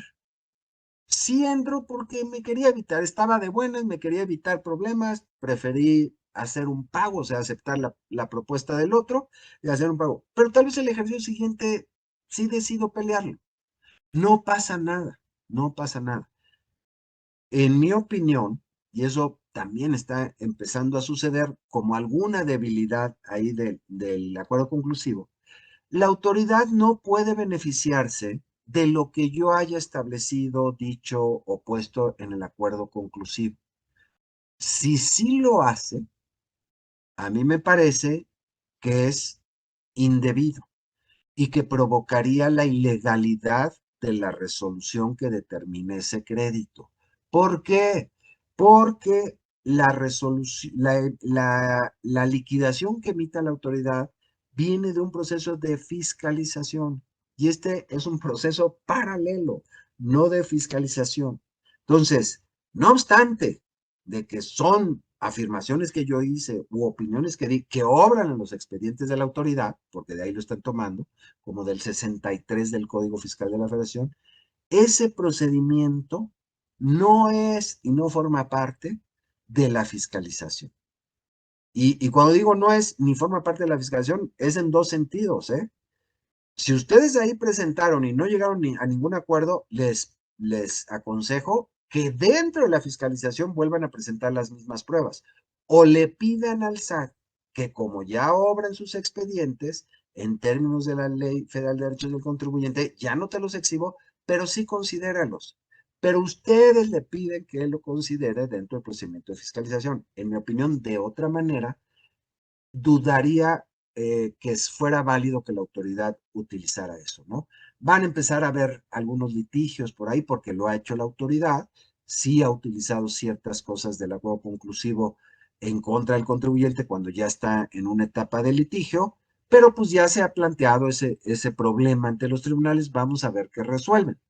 sí entro porque me quería evitar, estaba de buenas, me quería evitar problemas, preferí hacer un pago, o sea, aceptar la propuesta del otro y hacer un pago. Pero tal vez el ejercicio siguiente sí decido pelearlo. No pasa nada, no pasa nada. En mi opinión, y eso también está empezando a suceder como alguna debilidad ahí del acuerdo conclusivo, la autoridad no puede beneficiarse de lo que yo haya establecido, dicho o puesto en el acuerdo conclusivo. Si sí lo hace, a mí me parece que es indebido y que provocaría la ilegalidad de la resolución que determine ese crédito. ¿Por qué? Porque la resolución, la liquidación que emita la autoridad viene de un proceso de fiscalización y este es un proceso paralelo, no de fiscalización. Entonces, no obstante de que son afirmaciones que yo hice u opiniones que di que obran en los expedientes de la autoridad, porque de ahí lo están tomando, como del 63 del Código Fiscal de la Federación, ese procedimiento no es y no forma parte de la fiscalización. Y cuando digo no es ni forma parte de la fiscalización, es en dos sentidos, ¿eh? Si ustedes ahí presentaron y no llegaron a ningún acuerdo, les aconsejo que dentro de la fiscalización vuelvan a presentar las mismas pruebas o le pidan al SAT que como ya obran sus expedientes en términos de la Ley Federal de Derechos del Contribuyente, ya no te los exhibo, pero sí considéralos. Pero ustedes le piden que lo considere dentro del procedimiento de fiscalización. En mi opinión, de otra manera, dudaría que fuera válido que la autoridad utilizara eso, ¿no? Van a empezar a haber algunos litigios por ahí porque lo ha hecho la autoridad, sí ha utilizado ciertas cosas del acuerdo conclusivo en contra del contribuyente cuando ya está en una etapa de litigio, pero pues ya se ha planteado ese problema ante los tribunales, vamos a ver qué resuelven.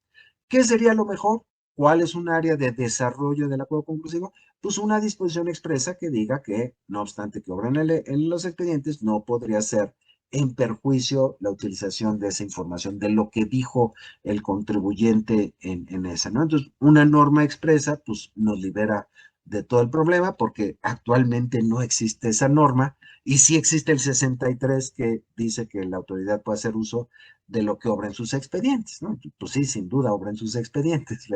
¿Qué sería lo mejor? ¿Cuál es un área de desarrollo del acuerdo conclusivo? Pues una disposición expresa que diga que, no obstante que obran en los expedientes, no podría ser en perjuicio la utilización de esa información, de lo que dijo el contribuyente en esa, ¿no? Entonces, una norma expresa, pues nos libera de todo el problema porque actualmente no existe esa norma y sí existe el 63 que dice que la autoridad puede hacer uso de lo que obra en sus expedientes, ¿no? Pues sí, sin duda obra en sus expedientes,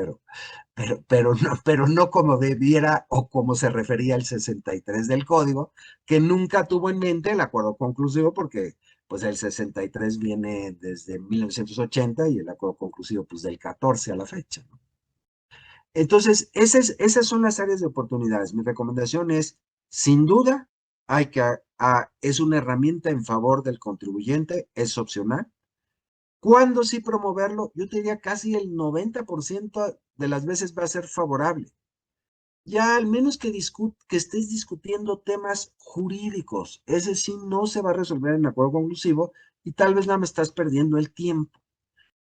pero no como debiera o como se refería el 63 del código, que nunca tuvo en mente el acuerdo conclusivo porque pues el 63 viene desde 1980 y el acuerdo conclusivo pues del 14 a la fecha, ¿no? Entonces, esas son las áreas de oportunidades. Mi recomendación es, sin duda, es una herramienta en favor del contribuyente, es opcional. ¿Cuándo sí promoverlo? Yo te diría casi el 90% de las veces va a ser favorable. Ya al menos que estés discutiendo temas jurídicos, ese sí no se va a resolver en acuerdo conclusivo y tal vez nada más estás perdiendo el tiempo.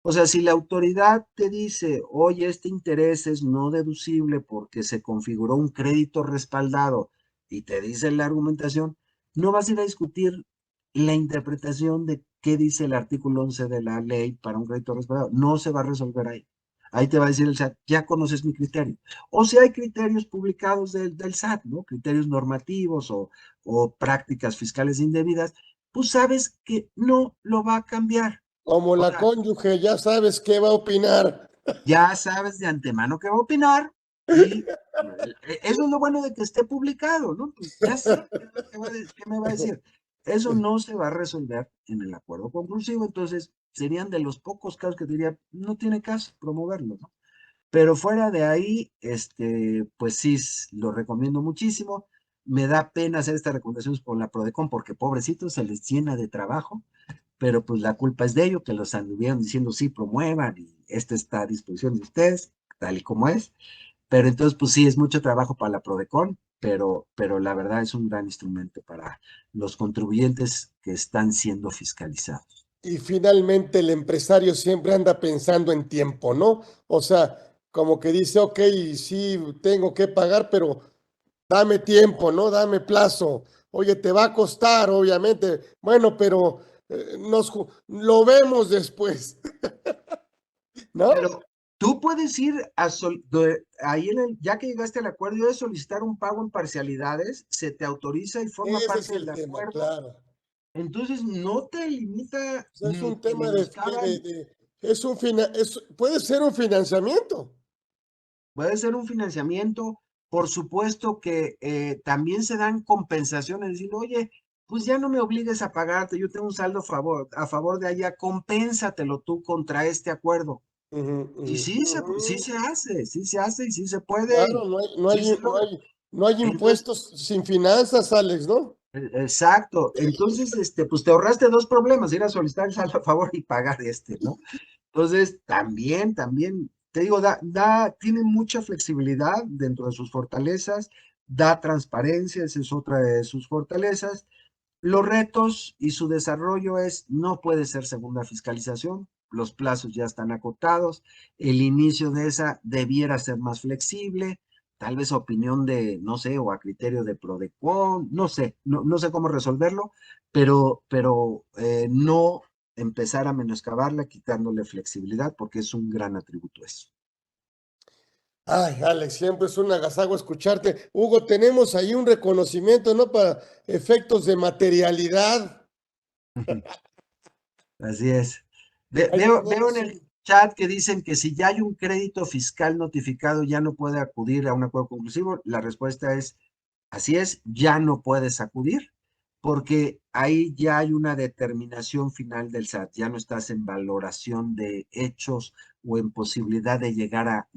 O sea, si la autoridad te dice, oye, este interés es no deducible porque se configuró un crédito respaldado y te dice la argumentación, no vas a ir a discutir la interpretación de qué dice el artículo 11 de la ley para un crédito respaldado. No se va a resolver ahí. Ahí te va a decir el SAT, ya conoces mi criterio. O si hay criterios publicados del SAT, ¿no? Criterios normativos o prácticas fiscales indebidas, pues sabes que no lo va a cambiar. Como O la sea, cónyuge, ya sabes qué va a opinar. ya sabes de antemano qué va a opinar y eso es lo bueno de que esté publicado, ¿no? Pues ya sé qué me va a decir. Eso no se va a resolver en el acuerdo conclusivo, entonces serían de los pocos casos que diría, no tiene caso promoverlo, ¿no? Pero fuera de ahí, pues sí, lo recomiendo muchísimo. Me da pena hacer estas recomendaciones por la Prodecon porque pobrecitos se les llena de trabajo, pero pues la culpa es de ellos, que los anduvieron diciendo sí, promuevan y esto está a disposición de ustedes, tal y como es. Pero entonces, pues sí, es mucho trabajo para la Prodecon, pero la verdad es un gran instrumento para los contribuyentes que están siendo fiscalizados. Y finalmente el empresario siempre anda pensando en tiempo, ¿no? O sea, como que dice, ok, sí, tengo que pagar, pero dame tiempo, ¿no? Dame plazo. Oye, te va a costar, obviamente. Bueno, pero lo vemos después, Pero, ¿no? Tú puedes ir ahí ya que llegaste al acuerdo, de solicitar un pago en parcialidades, se te autoriza y forma Ese es parte el del tema, acuerdo. claro. Entonces no te limita O sea, es ni un te tema menoscaba. puede ser un financiamiento. Puede ser un financiamiento, por supuesto que también se dan compensaciones, diciendo, oye, pues ya no me obligues a pagarte, yo tengo un saldo a favor de allá, compénsatelo tú contra este acuerdo. Ujú, Y ujú, sí ujú. se hace, sí se hace y sí se puede Claro, y sí se logra. no hay Entonces, impuestos sin finanzas, Alex, ¿no? exacto. Entonces, pues te ahorraste dos problemas, ir a solicitar el saldo a favor y pagar este, ¿no? Entonces, también, te digo, tiene mucha flexibilidad dentro de sus fortalezas, da transparencia, esa es otra de sus fortalezas. Los retos y su desarrollo no puede ser segunda fiscalización, los plazos ya están acotados, el inicio de esa debiera ser más flexible, tal vez a opinión de, no sé, o a criterio de Prodecon, no sé, no sé cómo resolverlo, pero no empezar a menoscabarla quitándole flexibilidad porque es un gran atributo eso. Ay, Alex, siempre es un agasajo escucharte. Hugo, tenemos ahí un reconocimiento, ¿no? Para efectos de materialidad. Así es. Ahí Veo en tenemos el chat que dicen que si ya hay un crédito fiscal notificado, ya no puede acudir a un acuerdo conclusivo. La respuesta es, así es, ya no puedes acudir, porque ahí ya hay una determinación final del SAT, ya no estás en valoración de hechos o en posibilidad de llegar a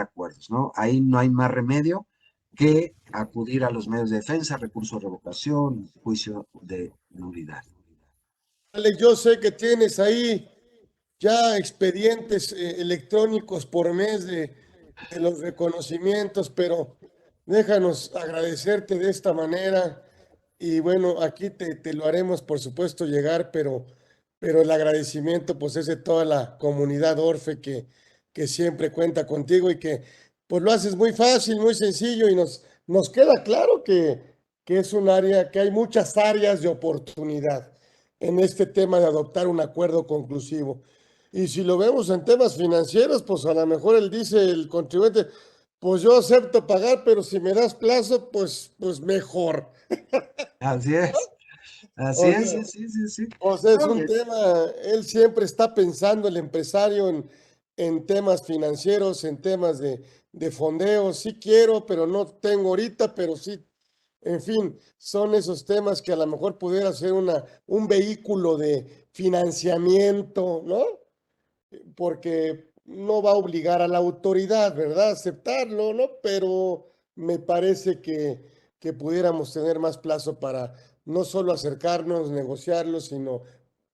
acuerdos, ¿no? Ahí no hay más remedio que acudir a los medios de defensa, recurso de revocación, juicio de nulidad. Alex, yo sé que tienes ahí ya expedientes electrónicos por mes de los reconocimientos, pero déjanos agradecerte de esta manera y bueno, aquí te lo haremos por supuesto llegar, pero el agradecimiento pues es de toda la comunidad Orfe que siempre cuenta contigo y que pues lo haces muy fácil, muy sencillo y nos queda claro que es un área, que hay muchas áreas de oportunidad en este tema de adoptar un acuerdo conclusivo. Y si lo vemos en temas financieros, pues a lo mejor él dice el contribuyente, pues yo acepto pagar, pero si me das plazo, pues mejor. Así O es, sea, sí, sí, sí, sí. o sea, es No, un tema, él siempre está pensando, el empresario, en temas financieros, en temas de fondeo. Sí quiero, pero no tengo ahorita, pero sí. En fin, son esos temas que a lo mejor pudiera ser un vehículo de financiamiento, ¿no? Porque no va a obligar a la autoridad, ¿verdad? A aceptarlo, ¿no? Pero me parece que pudiéramos tener más plazo para no solo acercarnos, negociarlo, sino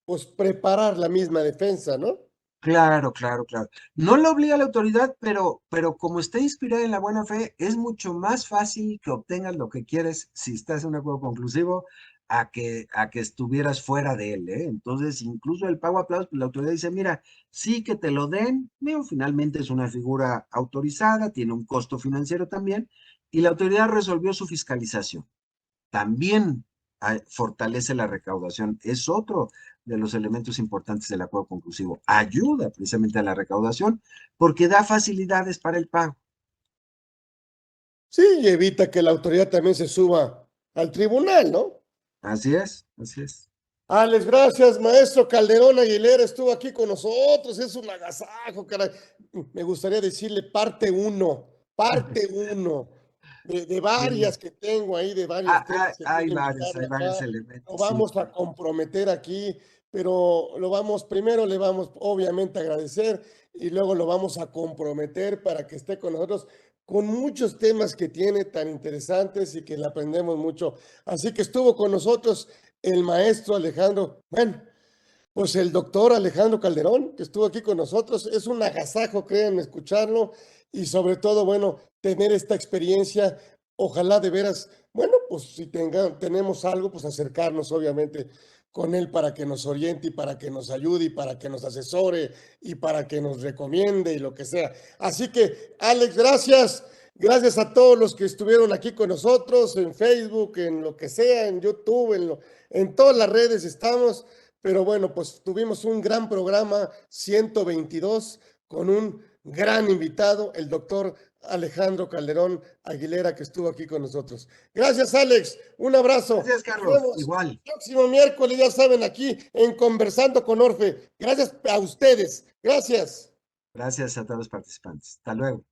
pues preparar la misma defensa, ¿no? claro, claro, claro. No lo obliga a la autoridad, pero como está inspirada en la buena fe, es mucho más fácil que obtengas lo que quieres si estás en un acuerdo conclusivo a que estuvieras fuera de él, ¿eh? Entonces, incluso el pago a plazos, pues, la autoridad dice, mira, sí que te lo den, pero finalmente es una figura autorizada, tiene un costo financiero también, y la autoridad resolvió su fiscalización. También fortalece la recaudación. Es otro de los elementos importantes del acuerdo conclusivo. Ayuda precisamente a la recaudación porque da facilidades para el pago. Sí, y evita que la autoridad también se suba al tribunal, ¿no? Así es, así es. Alex, gracias, maestro Calderón Aguilera, estuvo aquí con nosotros, es un agasajo, caray. Me gustaría decirle parte uno de Sí. varias que tengo ahí, de varios temas que quiero Hay invitarlo varios acá. Lo elementos, sí. vamos a comprometer aquí, pero primero le vamos obviamente a agradecer y luego lo vamos a comprometer para que esté con nosotros con muchos temas que tiene tan interesantes y que le aprendemos mucho. Así que estuvo con nosotros el maestro Alejandro, bueno, pues el doctor Alejandro Calderón, que estuvo aquí con nosotros, es un agasajo, créanme, escucharlo y sobre todo, bueno, tener esta experiencia, ojalá de veras, bueno, pues si tenemos algo, pues acercarnos obviamente con él para que nos oriente y para que nos ayude y para que nos asesore y para que nos recomiende y lo que sea. Así que, Alex, gracias. Gracias a todos los que estuvieron aquí con nosotros en Facebook, en lo que sea, en YouTube, en todas las redes estamos. Pero bueno, pues tuvimos un gran programa 122 con un gran invitado, el doctor Alejandro Calderón Aguilera, que estuvo aquí con nosotros. Gracias, Alex. Un abrazo. Gracias, Nos Carlos. vemos Igual. el próximo miércoles, ya saben, aquí en Conversando con Orfe. Gracias a ustedes. Gracias. Gracias a todos los participantes. Hasta luego.